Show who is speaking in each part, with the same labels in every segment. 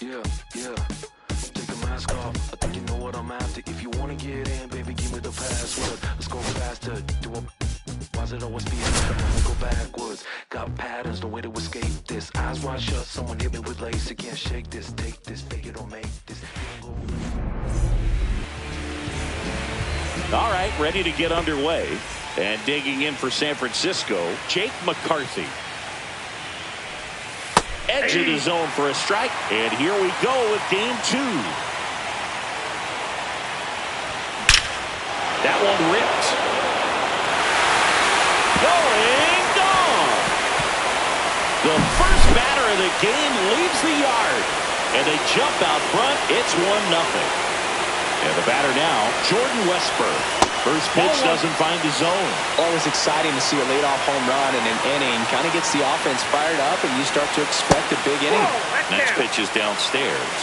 Speaker 1: Yeah, yeah. Take the mask off. I think you know what I'm after. If you wanna get in, baby, give me the password. Let's go faster. Do a why's it always feel like I wanna go backwards? Got patterns, no way to escape this. Eyes wide shut, someone hit me with lace. I can't shake this, take this, fake it or make this.
Speaker 2: All right, ready to get underway. And digging in for San Francisco, Jake McCarthy. Edge of the zone for a strike. And here we go with game 2. That one ripped. Going gone. The first batter of the game leaves the yard. And they jump out front. It's 1-0. And the batter now, Jordan Westburg. First pitch doesn't find the zone.
Speaker 3: Always exciting to see a leadoff home run in an inning. Kind of gets the offense fired up, and you start to expect a big inning.
Speaker 2: Next pitch is downstairs.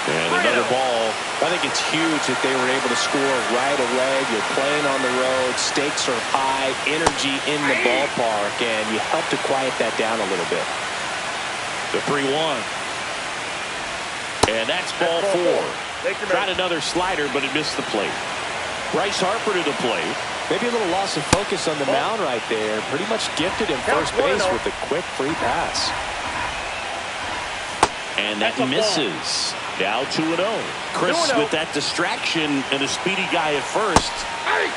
Speaker 2: And another ball.
Speaker 3: I think it's huge that they were able to score right away. You're playing on the road. Stakes are high. Energy in the ballpark, and you help to quiet that down a little bit.
Speaker 2: The 3-1. And that's ball 4. Tried another slider, but it missed the plate. Bryce Harper to the plate.
Speaker 3: Maybe a little loss of focus on the mound right there. Pretty much gifted in first base with a quick free pass.
Speaker 2: And that misses. Now 2-0. Chris with that distraction and a speedy guy at first.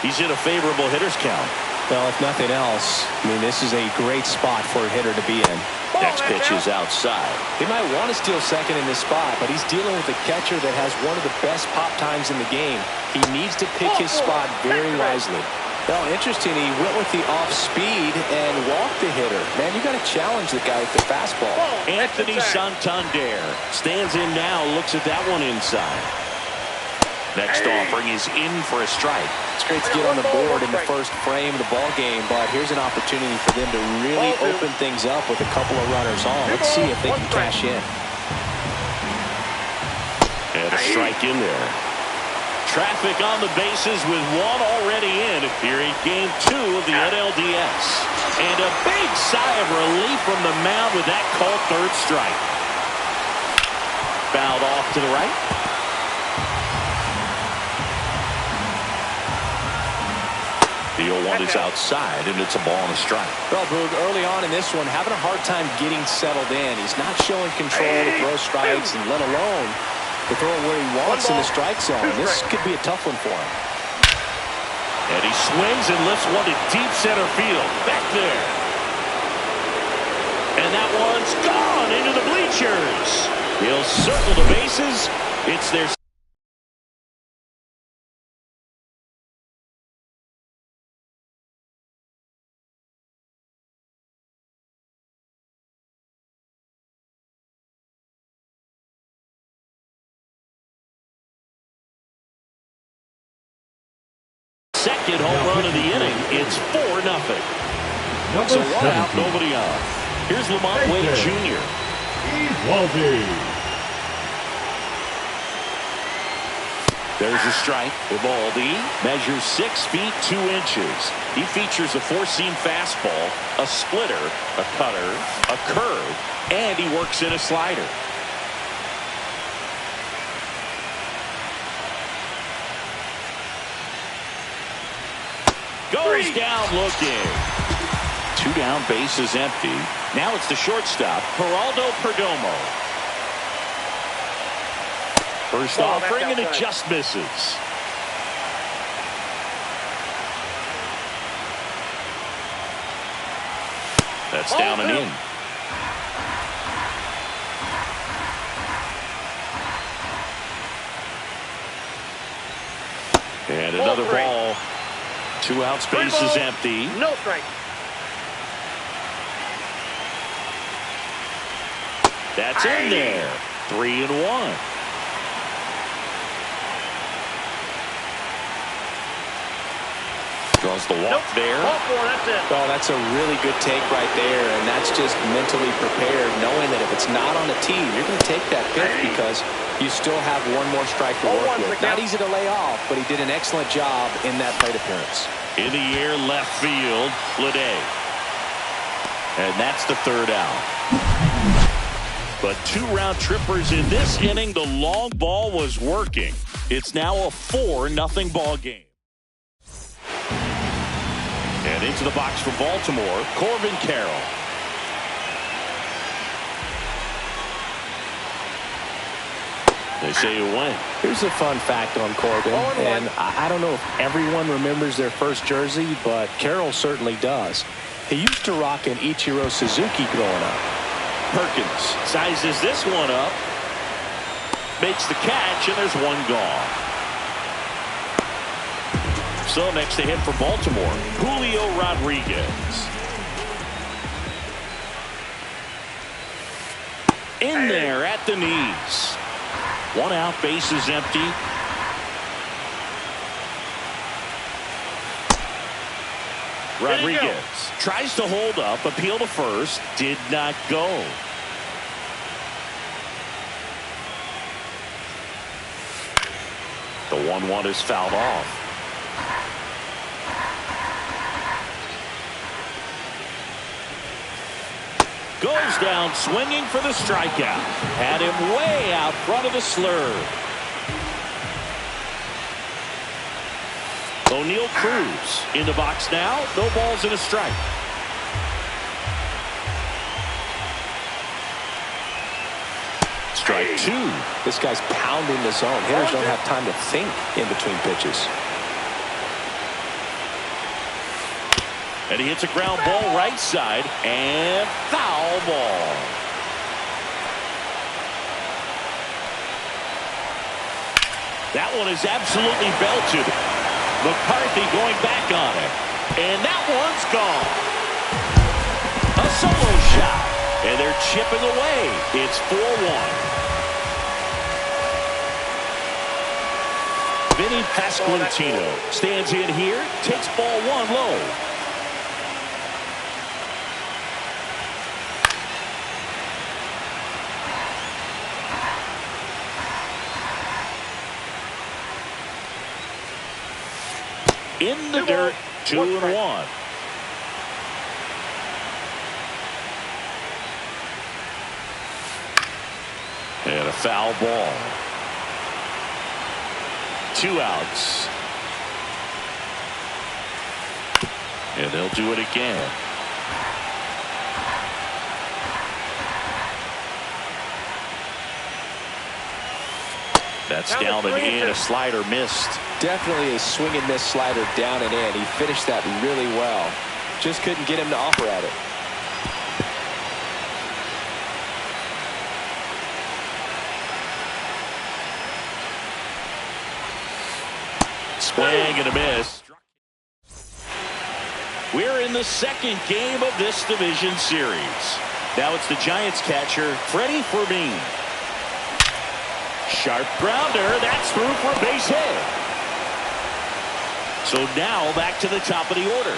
Speaker 2: He's in a favorable hitter's count.
Speaker 3: Well, if nothing else, I mean, this is a great spot for a hitter to be in.
Speaker 2: Next pitch is outside.
Speaker 3: He might want to steal second in this spot, but he's dealing with a catcher that has one of the best pop times in the game. He needs to pick his spot very wisely. Well, interesting, he went with the off speed and walked the hitter. Man, you got to challenge the guy with the fastball.
Speaker 2: Anthony Santander stands in now, looks at that one inside. Next offering is in for a strike.
Speaker 3: It's great to get on the board in the first frame of the ball game, but here's an opportunity for them to really open things up with a couple of runners on. Let's see if they can cash in.
Speaker 2: And a strike in there. Traffic on the bases with one already in here in game 2 of the NLDS. And a big sigh of relief from the mound with that called third strike. Fouled off to the right. The 0-1 is outside, and it's a ball and a strike.
Speaker 3: Well, Boog, early on in this one, having a hard time getting settled in. He's not showing control to throw strikes, and let alone to throw where he wants in the strike zone. This could be a tough one for him.
Speaker 2: And he swings and lifts one to deep center field. Back there. And that one's gone into the bleachers. He'll circle the bases. It's their second home run of the inning. It's 4-0. So 1 out, nobody on. Here's Lamont Wade Jr. There's a strike. Evaldi measures 6 feet 2 inches. He features a 4-seam fastball, a splitter, a cutter, a curve, and he works in a slider. Goes down looking. 2 down, base is empty. Now it's the shortstop, Geraldo Perdomo. First offering, and it just misses. That's down and in. And another ball. 2 outs, base is empty.
Speaker 4: No strike.
Speaker 2: That's in there. 3-1. Draws the walk there.
Speaker 3: Oh, that's a really good take right there, and that's just mentally prepared, knowing that if it's not on the tee, you're going to take that pitch because you still have one more strike to work with. Not easy to lay off, but he did an excellent job in that plate appearance.
Speaker 2: In the air, left field, Lede. And that's the third out. But 2 round trippers in this inning. The long ball was working. It's now a 4-0 ball game. And into the box for Baltimore, Corbin Carroll. They say you win.
Speaker 3: Here's a fun fact on Corbin, and I don't know if everyone remembers their first jersey, but Carroll certainly does. He used to rock an Ichiro Suzuki growing up.
Speaker 2: Perkins sizes this one up, makes the catch, and there's one gone. So next to hit for Baltimore, Julio Rodriguez. In there at the knees. 1 out, base is empty. Rodriguez tries to hold up, appeal to first, did not go. The 1-1 is fouled off. Goes down swinging for the strikeout. Had him way out front of the slurve. O'Neal Cruz in the box now. No balls and a strike. Strike 2.
Speaker 3: This guy's pounding the zone. Hitters don't have time to think in between pitches.
Speaker 2: And he hits a ground ball right side and foul ball. That one is absolutely belted. McCarthy going back on it. And that one's gone. A solo shot. And they're chipping away. It's 4-1. Vinny Pasquantino stands in here, takes ball 1 low. In the dirt, 2-1. And a foul ball. 2 outs. And they'll do it again. That's down and in. A slider missed.
Speaker 3: Definitely a swing and miss slider down and in. He finished that really well. Just couldn't get him to offer at it.
Speaker 2: Swing and a miss. We're in the second game of this division series. Now it's the Giants catcher, Freddie Fermin. Sharp grounder. That's through for a base hit. So now back to the top of the order.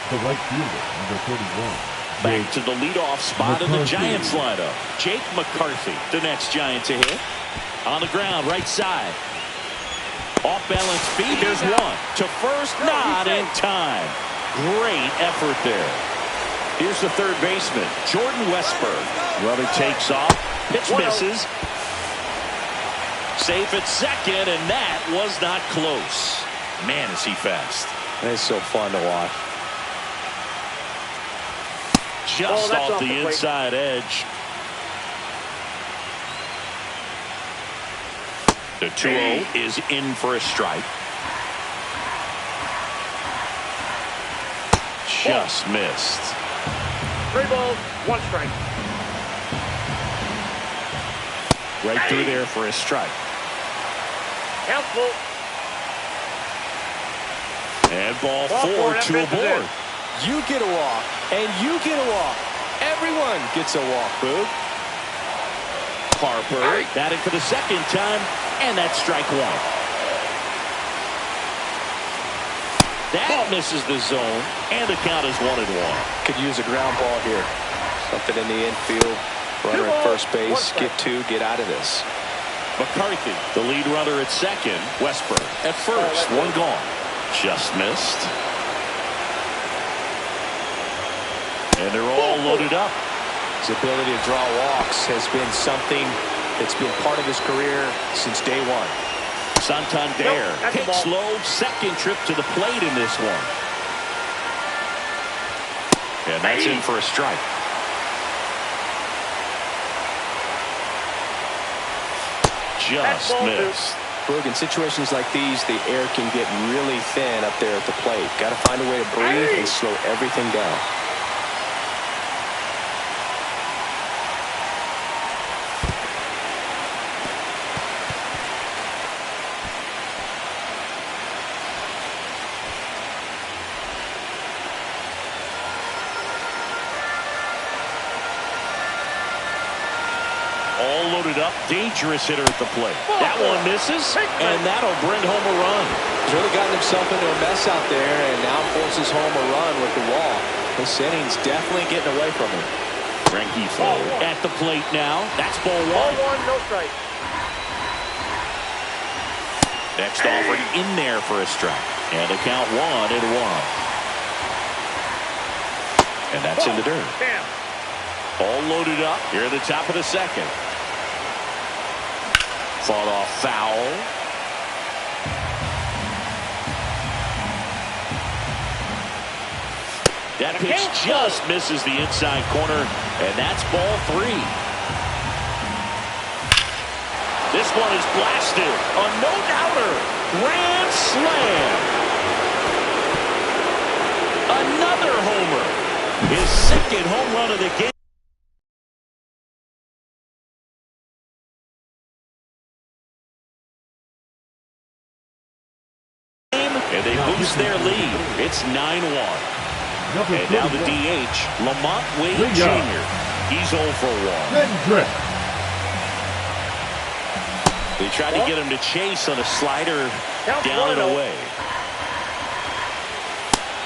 Speaker 4: The right fielder, number 31.
Speaker 2: Back to the leadoff spot in the Giants lineup. Jake McCarthy, the next Giant to hit. On the ground, right side. Off balance feet. Here's one. To first, not in time. Great effort there. Here's the third baseman, Jordan Westburg. Runner takes off. Pitch misses. Safe at second, and that was not close. Man, is he fast.
Speaker 3: It's so fun to watch.
Speaker 2: Just off the inside edge. The 2-0 is in for a strike. Just missed.
Speaker 5: 3 balls, 1 strike.
Speaker 2: Right through there for a strike.
Speaker 5: Helpful.
Speaker 2: And ball 4 to a board.
Speaker 3: You get a walk, and you get a walk. Everyone gets a walk, Boog.
Speaker 2: Harper batting for the second time, and that's strike 1. That misses the zone, and the count is 1-1.
Speaker 3: Could use a ground ball here. Something in the infield. Runner at first base. Get 2. Get out of this.
Speaker 2: McCarthy, the lead runner at second. Westburg at first. 1 gone. Just missed. And they're all loaded up.
Speaker 3: His ability to draw walks has been something that's been part of his career since day one.
Speaker 2: Santander hits low, second trip to the plate in this one. And that's in for a strike. Just missed.
Speaker 3: Boog, in situations like these, the air can get really thin up there at the plate. Got to find a way to breathe and slow everything down.
Speaker 2: All loaded up, dangerous hitter at the plate. That one misses, and that'll bring home a run.
Speaker 3: He's really gotten himself into a mess out there and now forces home a run with the wall. This inning's definitely getting away from him.
Speaker 2: Rengifo at the plate now. That's ball one.
Speaker 5: Ball one, no strike.
Speaker 2: Next offering in there for a strike. And the count 1-1. And that's in the dirt.
Speaker 5: Damn.
Speaker 2: All loaded up here at the top of the second. Fought off foul. That pitch just misses the inside corner, and that's ball 3. This one is blasted. A no-doubter. Grand slam. Another homer. His second home run of the game. And they boost their lead. It's 9-1. And now the DH, Lamont Wade Jr. He's 0 for 1. They tried to get him to chase on a slider down and away.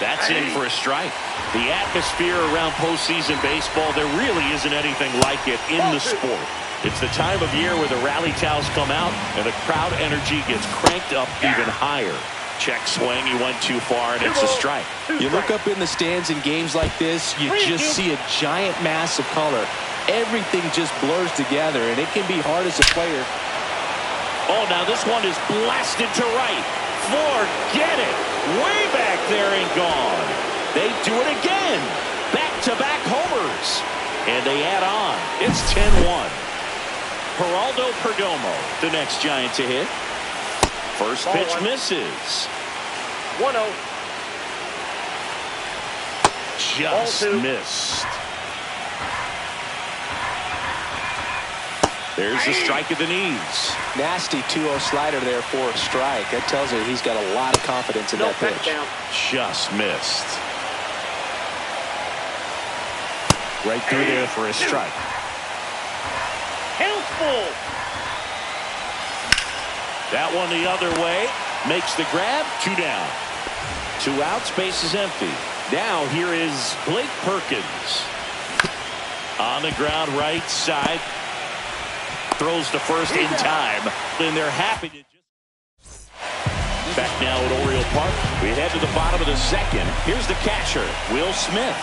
Speaker 2: That's in for a strike. The atmosphere around postseason baseball, there really isn't anything like it in the sport. It's the time of year where the rally towels come out and the crowd energy gets cranked up even higher. Check swing, he went too far, and it's a strike.
Speaker 3: You look up in the stands in games like this, you just see a giant mass of color. Everything just blurs together, and it can be hard as a player.
Speaker 2: Oh, now this one is blasted to right. Forget it. Way back there and gone. They do it again. Back-to-back homers. And they add on. It's 10-1. Geraldo Perdomo, the next Giant to hit. First pitch misses.
Speaker 5: 1-0.
Speaker 2: Just missed. There's the strike at the knees.
Speaker 3: Nasty 2-0 slider there for a strike. That tells you he's got a lot of confidence in that pitch.
Speaker 2: Just missed. Right through there for a strike.
Speaker 5: Count's full.
Speaker 2: That one the other way. Makes the grab. 2 down. 2 outs. Base is empty. Now here is Blake Perkins. On the ground right side. Throws to first in time. And they're happy to just... Back now at Oriole Park. We head to the bottom of the second. Here's the catcher, Will Smith.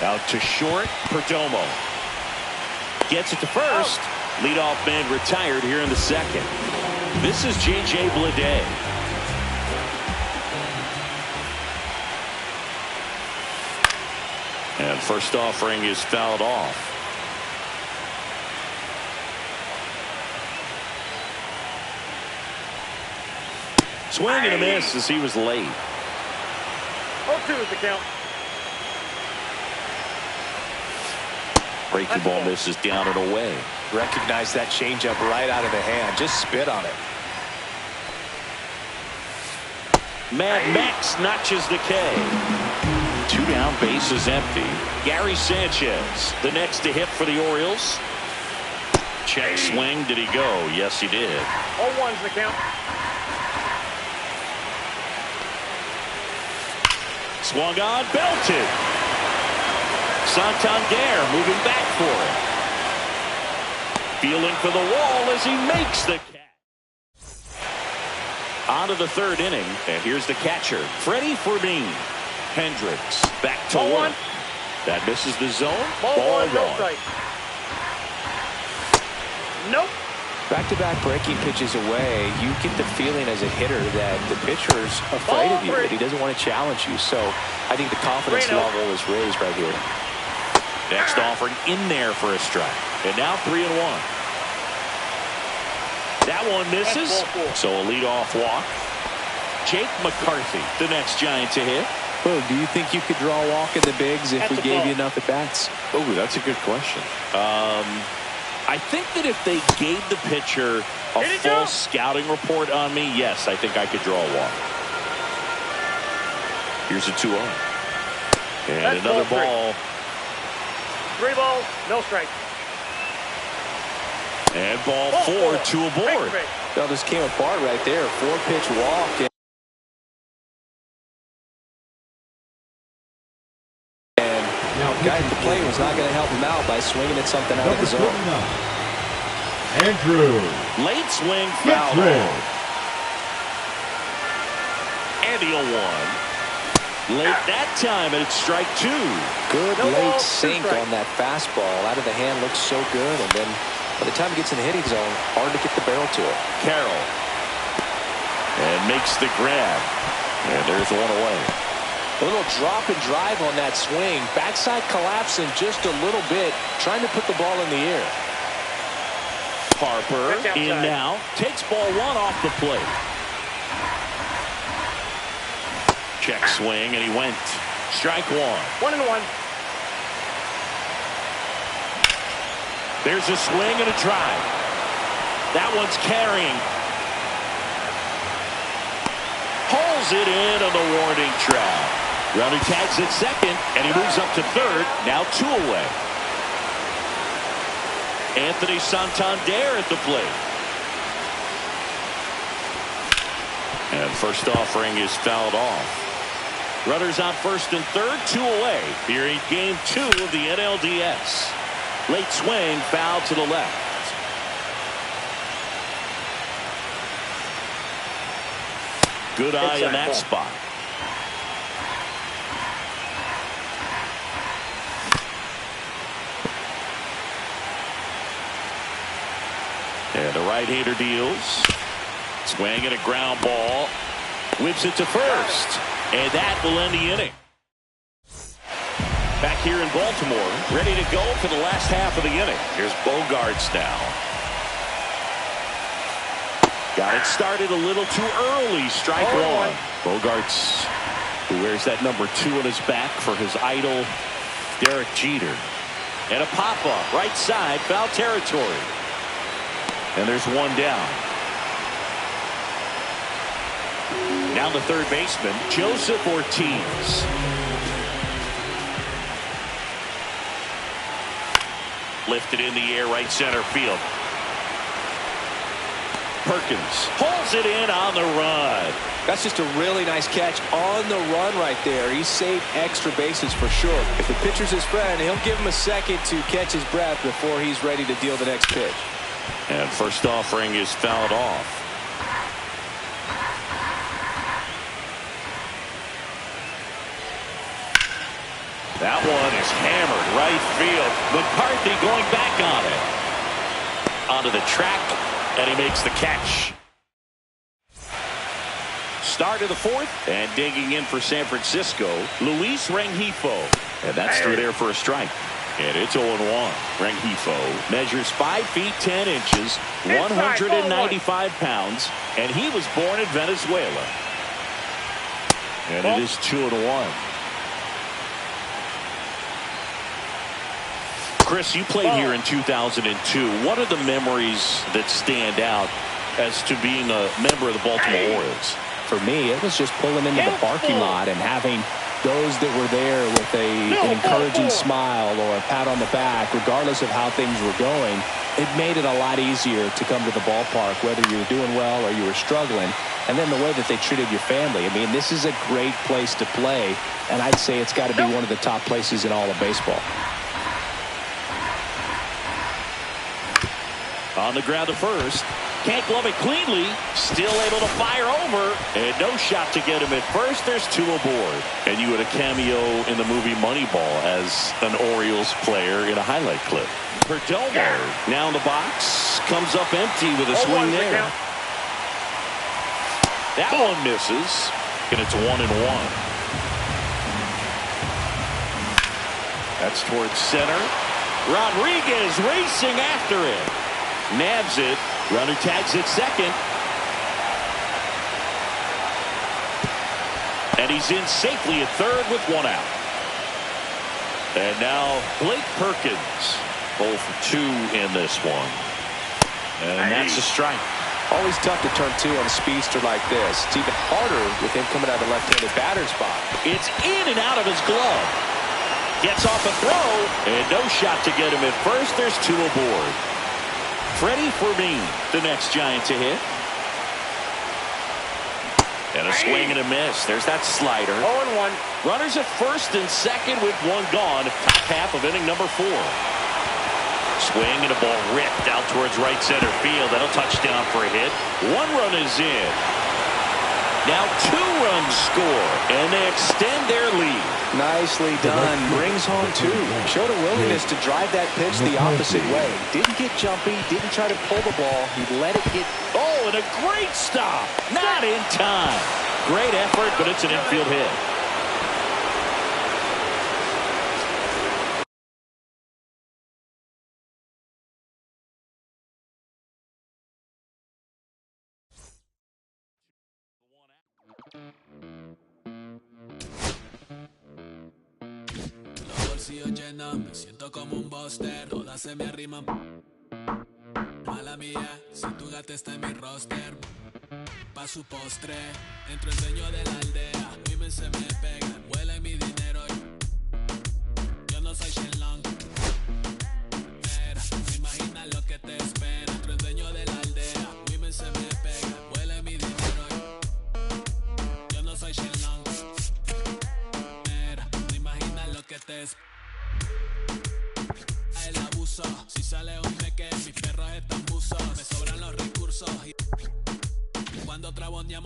Speaker 2: Out to short, Perdomo. Gets it to first. Leadoff man retired here in the second. This is J.J. Bleday. And first offering is fouled off. Swing and a miss as he was late.
Speaker 5: 0-2 is the count.
Speaker 2: Breaking ball misses down and away.
Speaker 3: Recognize that changeup right out of the hand. Just spit on it.
Speaker 2: Mad Max notches the K. 2 down, base is empty. Gary Sanchez, the next to hit for the Orioles. Check swing. Did he go? Yes, he did.
Speaker 5: 0-1's the count.
Speaker 2: Swung on, belted. Santander moving back for it. Feeling for the wall as he makes the catch. On to the third inning, and here's the catcher, Freddie Fermin. Hendricks back to
Speaker 5: Ball
Speaker 2: work.
Speaker 5: one.
Speaker 2: That misses the zone.
Speaker 5: Ball one, no strike. Nope.
Speaker 3: Back-to-back breaking pitches away, you get the feeling as a hitter that the pitcher's afraid of you, that he doesn't want to challenge you. So I think the confidence level is raised right here.
Speaker 2: Next offering in there for a strike. And now 3-1. That one misses. So a leadoff walk. Jake McCarthy, the next Giant to hit.
Speaker 3: Well, do you think you could draw a walk in the bigs if we gave you enough at-bats?
Speaker 2: Oh, that's a good question. I think that if they gave the pitcher a full scouting report on me, yes, I think I could draw a walk. Here's a 2-0. And another ball.
Speaker 5: 3 balls, no strike.
Speaker 2: And ball 4, 2 aboard.
Speaker 3: Well, this came apart right there. 4-pitch walk. The guy at the plate was not going to help him out by swinging at something out of the zone.
Speaker 4: Andrew.
Speaker 2: Late swing, foul ball. And the 0-1. Late that time, and it's strike 2.
Speaker 3: Good late sink on that fastball. Out of the hand looks so good, and then by the time it gets in the hitting zone, hard to get the barrel to it.
Speaker 2: Carroll. And makes the grab. And there's one away.
Speaker 3: A little drop and drive on that swing. Backside collapsing just a little bit, trying to put the ball in the air.
Speaker 2: Harper in now. Takes ball 1 off the plate. Check swing, and he went. Strike 1.
Speaker 5: 1-1.
Speaker 2: There's a swing and a drive. That one's carrying. Pulls it in on the warning track. Runner tags at second, and he moves up to third. Now 2 away. Anthony Santander at the plate. And first offering is fouled off. Runners on first and third, 2 away. Here in game 2 of the NLDS. Late swing, foul to the left. Good eye in that spot. And the right-hander deals. Swing and a ground ball. Whips it to first. And that will end the inning. Back here in Baltimore, ready to go for the last half of the inning. Here's Bogaerts now. Got it started a little too early. Strike 1. Bogaerts, who wears that number 2 on his back for his idol, Derek Jeter. And a pop-up, right side, foul territory. And there's one down. Now the third baseman, Joseph Ortiz. Lifted in the air, right center field. Perkins pulls it in on the run.
Speaker 3: That's just a really nice catch on the run right there. He saved extra bases for sure. If the pitcher's his friend, he'll give him a second to catch his breath before he's ready to deal the next pitch.
Speaker 2: And first offering is fouled off. That one is hammered right field. McCarthy going back on it. Onto the track, and he makes the catch. Start of the fourth, and digging in for San Francisco, Luis Rengifo. And that's through there for a strike. And it's 0-1. Rengifo measures 5 feet 10 inches, 195 pounds, and he was born in Venezuela. And it is 2-1. Chris, you played here in 2002. What are the memories that stand out as to being a member of the Baltimore Orioles?
Speaker 3: For me, it was just pulling into the parking lot and having those that were there with an encouraging smile or a pat on the back, regardless of how things were going. It made it a lot easier to come to the ballpark, whether you were doing well or you were struggling. And then the way that they treated your family. I mean, this is a great place to play, and I'd say it's got to be one of the top places in all of baseball.
Speaker 2: On the ground to first. Can't glove it cleanly. Still able to fire over. And no shot to get him at first. There's 2 aboard. And you had a cameo in the movie Moneyball as an Orioles player in a highlight clip. Perdomo now in the box. Comes up empty with a swing there. That one misses. And it's 1-1. That's towards center. Rodriguez racing after it. Nabs it. Runner tags at second. And he's in safely at third with 1 out. And now Blake Perkins. 0 for 2 in this one. And that's a strike.
Speaker 3: Always tough to turn 2 on a speedster like this. It's even harder with him coming out of the left-handed batter's spot.
Speaker 2: It's in and out of his glove. Gets off a throw. And no shot to get him at first. There's 2 aboard. Freddie Fermin, the next Giant to hit. And a swing and a miss. There's that slider.
Speaker 5: 0-1.
Speaker 2: Runners at first and second with 1 gone. Top half of inning number 4. Swing and a ball ripped out towards right center field. That'll touch down for a hit. 1 run is in. Now 2 runs score, and they extend their lead.
Speaker 3: Nicely done. Brings home 2. Showed a willingness to drive that pitch the opposite way. Didn't get jumpy. Didn't try to pull the ball. He let it get.
Speaker 2: Oh, and a great stop. Not in time. Great effort, but it's an infield hit.
Speaker 6: Bolsillos llenos, me siento como un buster, todas se me arriman. Mala mía, si tu gata está en mi roster, pa' su postre, entro el dueño de la aldea, women se me pegan, huele mi dinero, yo no soy Shenlong. Mira, no imaginas lo que te espera, entro el dueño de la aldea, women se me pegan, huele mi dinero, yo no soy Shenlong. Mira, no imaginas lo que te espera. El abuso, si sale un jeque, mis perros están buzos, me sobran los recursos y cuando traboneamos